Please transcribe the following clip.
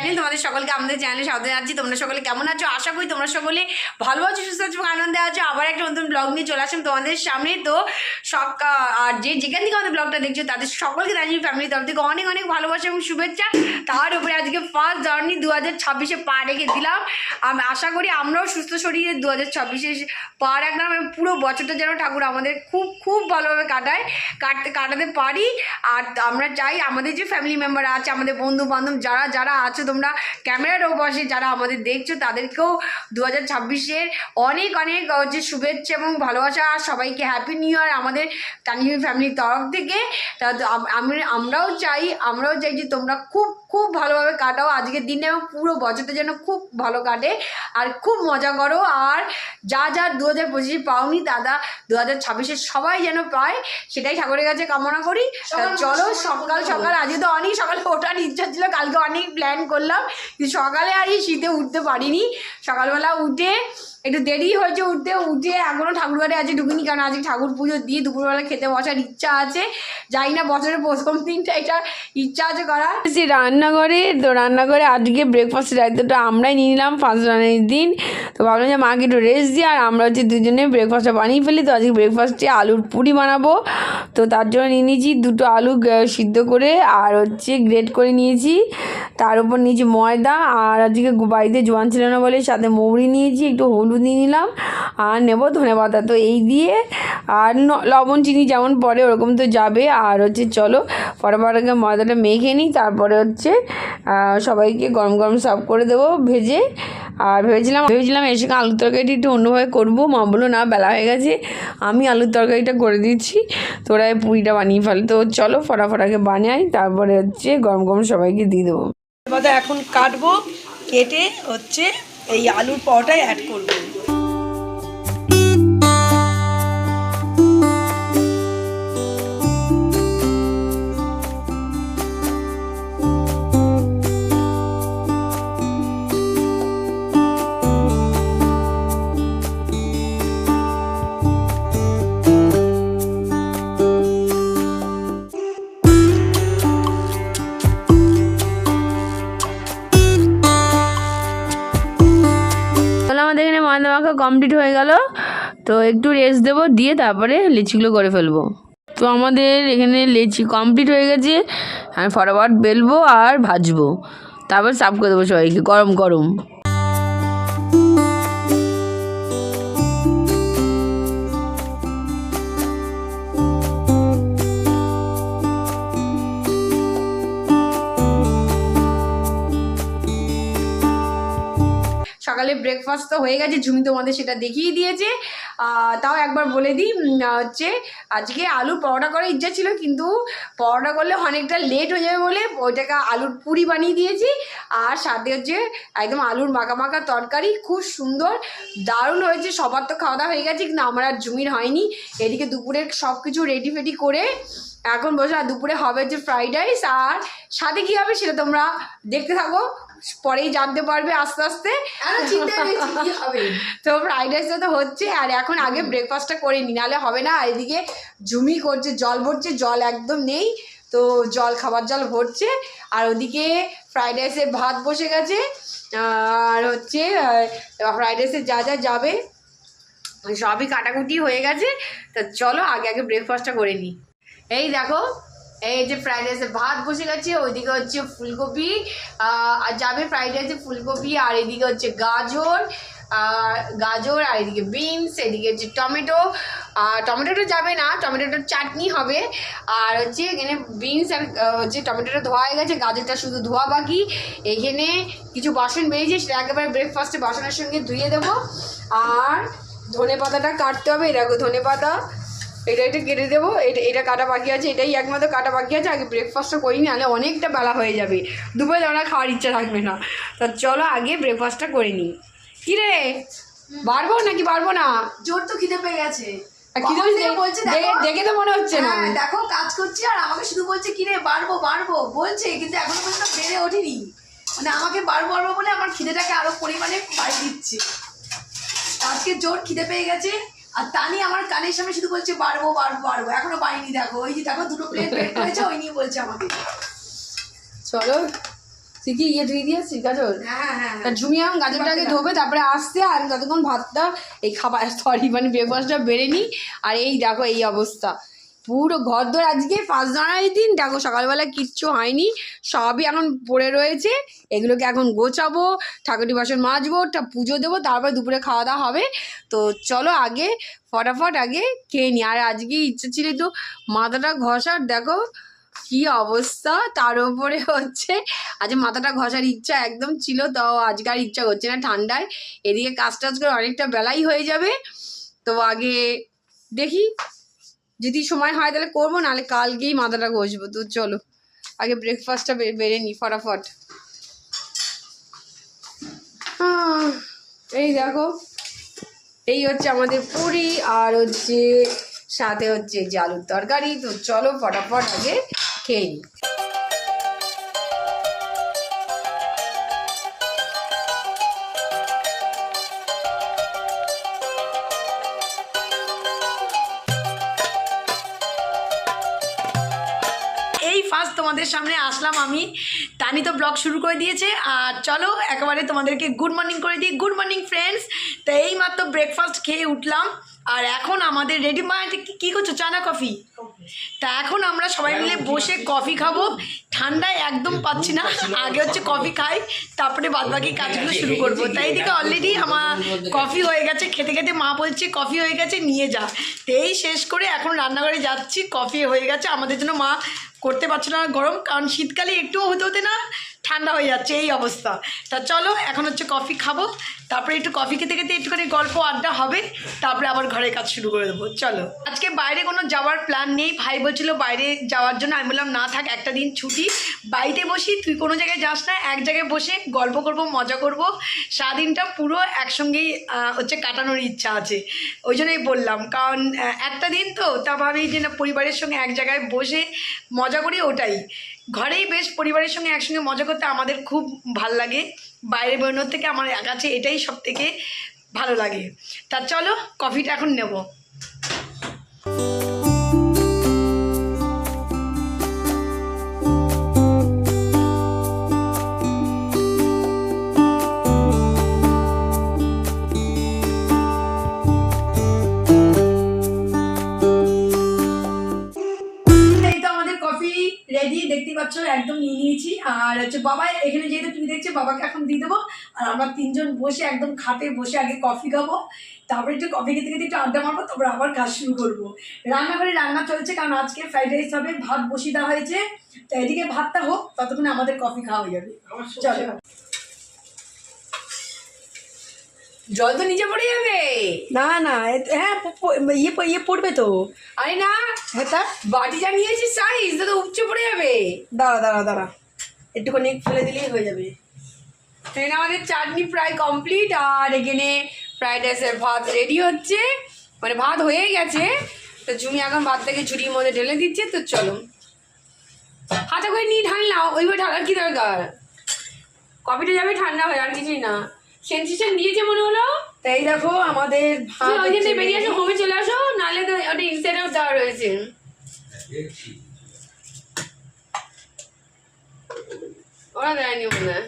Channel. তোমাদের সকলকে আমাদের চ্যানেলে স্বাগত জানাচ্ছি। তোমরা সকলে কেমন আছো? আশা করি তোমরা সকলে ভালো আছো, সুস্থ আছো, আনন্দে আছো। আবার একটা নতুন ব্লগ নিয়ে চলে আসলাম তোমাদের সামনে। তো আর যেখান থেকে আমাদের ব্লগটা দেখছো তাদের সকলকে জানিয়ে ফ্যামিলির তরফ থেকে অনেক অনেক ভালোবাসা এবং শুভেচ্ছা। তার উপরে আজকে ফার্স্ট জার্নি 2026-এ পা রেখে দিলাম। আমি আশা করি আমরাও সুস্থ শরীরে 2026-এ পা রাখলাম এবং পুরো বছরটা যেন ঠাকুর আমাদের খুব খুব ভালোভাবে কাটাতে পারি। আর আমরা চাই আমাদের যে ফ্যামিলি মেম্বার আছে, আমাদের বন্ধু বান্ধব যারা আছো, তোমরা ক্যামেরার ওপাশে যারা আমাদের দেখছো, তাদেরকেও 2026-এর অনেক অনেক হচ্ছে শুভেচ্ছা এবং ভালোবাসা। আর সবাইকে হ্যাপি নিউ ইয়ার আমাদের তানজিম ফ্যামিলির তরফ থেকে। আমরাও চাই যে তোমরা খুব খুব ভালোভাবে কাটাও আজকের দিনে এবং পুরো বছরটা যেন খুব ভালো কাটে আর খুব মজা করো। আর যা 2025-এ পাওনি দাদা 2026-এ সবাই যেন পায়, সেটাই ঠাকুরের কাছে কামনা করি। চলো সকাল আজকে তো অনেক সকালে ওঠার ইচ্ছা ছিল, কালকে অনেক প্ল্যান করলাম কিন্তু সকালে আর এই শীতে উঠতে পারিনি। সকালবেলা উঠে একটু দেরি হয়েছে উঠে এখনও ঠাকুরঘরে আজকে ঢুকিনি, কারণ আজকে ঠাকুর পুজো দিয়ে দুপুরবেলা খেতে বসার ইচ্ছা আছে। যাই না বছরের প্রথম দিনটা এটা ইচ্ছা আছে করার। যে রান্নাঘরে আজকে ব্রেকফাস্টের দায়িত্বটা আমরাই নিয়ে নিলাম ফার্স্ট রান্নার দিন। তো ভাবলাম যে মাকে একটু রেস্ট দিই, আর আমরা হচ্ছে দুজনে ব্রেকফাস্টটা বানিয়ে ফেলি। তো আজকে ব্রেকফাস্টে আলুর পুরি বানাবো। তো তার জন্য নিয়ে নিয়েছি 2টো আলু সিদ্ধ করে আর হচ্ছে গ্রেট করে নিয়েছি, তার উপর নিয়েছি ময়দা। আর আজকে বাড়িতে জোয়ান ছিল না বলে সাথে মৌরি নিয়েছি, একটু হলুদ নিয়ে নিলাম আর নেবো ধনেপাতা। তো এই দিয়ে আর লবণ চিনি যেমন পরে ওরকম তো যাবে। আর হচ্ছে চলো ফটাফটাকে ময়দাটা মেখে নিই, তারপরে হচ্ছে সবাইকে গরম গরম সার্ভ করে দেবো ভেজে। আর ভেবেছিলাম এর সঙ্গে আলুর তরকারিটা একটু অন্যভাবে করবো। মা বললো না, বেলা হয়ে গেছে, আমি আলুর তরকারিটা করে দিচ্ছি, তোরা পুরিটা বানিয়ে ফেল। তো চলো ফটাফটাকে বানাই, তারপরে হচ্ছে গরম গরম সবাইকে দিয়ে দেবো। এখন কাটবো, কেটে হচ্ছে এই আলুর পাওয়াটাই অ্যাড করবো। আমাদের এখানে ময়দা মাখা কমপ্লিট হয়ে গেল। তো একটু রেস্ট দেবো, দিয়ে তারপরে লিচিগুলো করে ফেলবো। তো আমাদের এখানে লিচি কমপ্লিট হয়ে গেছে, আমি ফটাফট বেলবো আর ভাজবো, তারপর সার্ভ করে দেবো সবাইকে গরম গরম। সকালে ব্রেকফাস্ট তো হয়ে গেছে, ঝুমি তোমাদের সেটা দেখিয়ে দিয়েছে। তাও একবার বলে দিই, হচ্ছে আজকে আলুর পরোটা করার ইচ্ছা ছিল, কিন্তু পরোটা করলে অনেকটা লেট হয়ে যাবে বলে ওইটাকে আলুর পুরি বানিয়ে দিয়েছি। আর সাথে হচ্ছে একদম আলুর মাখা তরকারি, খুব সুন্দর দারুণ হয়েছে। সবার তো খাওয়া দাওয়া হয়ে গেছে, কিন্তু আমার আর ঝুমির হয়নি। এদিকে দুপুরের সব কিছু রেডি ফেডি করে এখন বসে, আর দুপুরে হবে হচ্ছে ফ্রাইড রাইস, আর সাথে কী হবে সেটা তোমরা দেখতে থাকো, পরেই জানতে পারবে আস্তে আস্তে। তো ফ্রাইড রাইসটা তো হচ্ছে, আর এখন আগে ব্রেকফাস্টটা করে নি, নাহলে হবে না। আর এদিকে ঝুমি করছে, জল ভরছে, জল একদম নেই, তো খাবার জল ভরছে। আর ওদিকে ফ্রাইড রাইসের ভাত বসে গেছে, আর হচ্ছে ফ্রাইড রাইসে যা যাবে সবই কাটাকুটি হয়ে গেছে। তো চলো আগে ব্রেকফাস্টটা করে নিই। এই দেখো, এই যে ফ্রাইড রাইসের ভাত বসে গেছে, ওইদিকে হচ্ছে ফুলকপি যাবে ফ্রাইড রাইসে, ফুলকপি, আর এদিকে হচ্ছে গাজর, আর এদিকে বিনস, এদিকে হচ্ছে টমেটো। টমেটোটা যাবে না, টমেটোটার চাটনি হবে। আর হচ্ছে এখানে বিনস আর হচ্ছে টমেটোটা ধোয়া হয়ে গেছে, গাজরটা শুধু ধোয়া বাকি। এখানে কিছু বাসন বেরিয়েছে, সেটা একেবারে ব্রেকফাস্টে বাসনের সঙ্গে ধুয়ে দেবো। আর ধনে পাতাটা কাটতে হবে, এরকম ধনে পাতা এটা কেটে দেবো, এটা কাটা বাকি আছে, এটাই একমাত্র কাটা বাকি আছে। আগে ব্রেকফাস্টটা করি, নাহলে অনেকটা বেলা হয়ে যাবে, দুপুরে আমরা খাওয়ার ইচ্ছা থাকবে না। তা চলো আগে ব্রেকফাস্টটা করে নিই। কী রে, পারবো নাকি পারবো না? জোর তো খিদে পেয়ে গেছে, দেখে তো মনে হচ্ছে না। দেখো কাজ করছি, আর আমাকে শুধু বলছে কিরে বাড়বো বলছে, কিন্তু এখনো পর্যন্ত বেড়ে ওঠেনি। মানে আমাকে বাড়বো বলে আমার খিদেটাকে আরো পরিমাণে বাড়িয়ে দিচ্ছে। আজকে জোর খিদে পেয়ে গেছে, আর তানি আমার কানের সামনে শুধু বলছে বাড়বো, এখনো বাড়িনি। দেখো ওই যে দেখো 2টো প্লেট বের করেছে, ওই নিয়ে বলছে আমাকে। চলো তুই কি ইয়ে ধুয়ে দিয়েছিস গাজর? হ্যাঁ হ্যাঁ তা ঝুমি এখন গাজরটাকে ধোবে, তারপরে আসছে। আর ততক্ষণ ভাতটা এই খাবার সরি মানে ব্রেকফাস্টটা বেড়ে নিই। আর এই দেখো এই অবস্থা, পুরো ঘরদোর আজকে 5 জানুয়ারির দিন দেখো সকালবেলা কিচ্ছু হয়নি, সবই এখন পড়ে রয়েছে। এগুলোকে এখন গোছাবো, ঠাকুরটি বাসন মাজবো, পুজো দেবো, তারপর দুপুরে খাওয়া দাওয়া হবে। তো চলো আগে ফটাফট আগে খেয়ে নিই। আর আজকে ইচ্ছা ছিল তো মাথাটা ঘষার, দেখো কি অবস্থা। তার উপরে হচ্ছে আজ মাথাটা ঘষার ইচ্ছা একদম ছিল, তাও আজকে আর ইচ্ছা করছে না ঠান্ডায়। এদিকে কাজ টাজ করে অনেকটা বেলাই হয়ে যাবে। তো আগে দেখি যদি সময় হয় তাহলে করবো, নাহলে কালকেই মাথাটা ঘষবো। তো চলো আগে ব্রেকফাস্টটা বেড়ে নিই ফটাফট। এই দেখো এই হচ্ছে আমাদের পুরি, আর হচ্ছে সাথে হচ্ছে যে আলুর তরকারি। তো চলো ফটাফট আগে খেয়ে নিই। এই ফার্স্ট তোমাদের সামনে আসলাম আমি। তানি তো ব্লগ শুরু করে দিয়েছে, আর চলো একেবারে তোমাদেরকে গুড মর্নিং করে দিই। Good morning friends. তো এই মাত্র ব্রেকফাস্ট খেয়ে উঠলাম, আর এখন আমাদের রেডি। মা কী করছো, চা না কফি? তা এখন আমরা সবাই মিলে বসে কফি খাবো। ঠান্ডায় একদম পাচ্ছি না, আগে হচ্ছে কফি খাই, তারপরে বাদবাকি কাজগুলো শুরু করবো। তাই এদিকে অলরেডি আমার কফি হয়ে গেছে, খেতে খেতে মা বলছে কফি হয়ে গেছে নিয়ে যা। তো এই শেষ করে এখন রান্নাঘরে যাচ্ছি। কফি হয়ে গেছে, আমাদের জন্য মা করতে পারছে না গরম, কারণ শীতকালে একটুও হতে হতে না ঠান্ডা হয়ে যাচ্ছে এই অবস্থা। তা চলো এখন হচ্ছে কফি খাবো, তারপরে একটু কফি খেতে খেতে একটুখানি গল্প আড্ডা হবে, তারপরে আবার ঘরের কাজ শুরু করে দেবো। চলো আজকে বাইরে কোনো যাওয়ার প্ল্যান নেই। ভাই বলছিল বাইরে যাওয়ার জন্য, আমি বললাম না থাক, একটা দিন ছুটি, বাড়িতে বসি, তুই কোনো জায়গায় যাস না, এক জায়গায় বসে গল্প করব, মজা করব, সারাদিনটা পুরো একসঙ্গেই হচ্ছে কাটানোর ইচ্ছা আছে। ওই জন্যই বললাম, কারণ একটা দিন তো, তা ভাবি যে না পরিবারের সঙ্গে এক জায়গায় বসে মজা করি। ওটাই ঘরেই বেশ, পরিবারের সঙ্গে একসঙ্গে মজা করতে আমাদের খুব ভাল লাগে। বাইরে বেরোনোর থেকে আমার কাছে এটাই সব থেকে ভালো লাগে। তা চলো কফিটা এখন নেব। রেডি দেখতে পাচ্ছ, একদম নিয়ে নিয়েছি। আর হচ্ছে বাবা এখানে যেহেতু তুমি দেখছো, বাবাকে এখন দিয়ে দেবো। আর আমরা তিনজন বসে একদম খাটে বসে আগে কফি খাবো, তারপরে একটু কফি খেতে খেতে একটু আড্ডা মারবো, তারপরে আবার কাজ শুরু করবো। রান্নাঘরে রান্না চলছে, কারণ আজকে ফ্রাইড রাইস হবে, ভাত বসিয়ে দেওয়া হয়েছে। তো এদিকে ভাতটা হোক, ততক্ষণে আমাদের কফি খাওয়া হয়ে যাবে। চলো। জল তো নিচে পড়ে যাবে। না না, হ্যাঁ ইয়ে পড়বে তো। আরে না, হ্যাঁ বাটি যা নিয়েছি সাইজ তো উপচে পড়ে যাবে। দাঁড়া দাঁড়া দাঁড়া, একটুখানি ফেলে দিলেই হয়ে যাবে। এখানে আমাদের চাটনি প্রায় কমপ্লিট, আর এখানে ফ্রাইড রাইসের ভাত রেডি হচ্ছে, মানে ভাত হয়ে গেছে। তো ঝুমি এখন ভাতটাকে ঝুড়ির মধ্যে ঢেলে দিচ্ছে। তো চলো হাতে করে নিয়ে ঢাললাম, ওইভাবে ঢালার কি দরকার, কফিটা যাবে ঠান্ডা হয়ে, আর কিছুই না। সেন্সেশন দিয়েছে মনে হলো। তাই দেখো আমাদের ভাত ওইখান থেকে বেরিয়ে আসো, হোমে চলে আসো, নাহলে তো ওটা ইনসাইডেও দেওয়া রয়েছে। ওরা দেয়নি মনে হয়।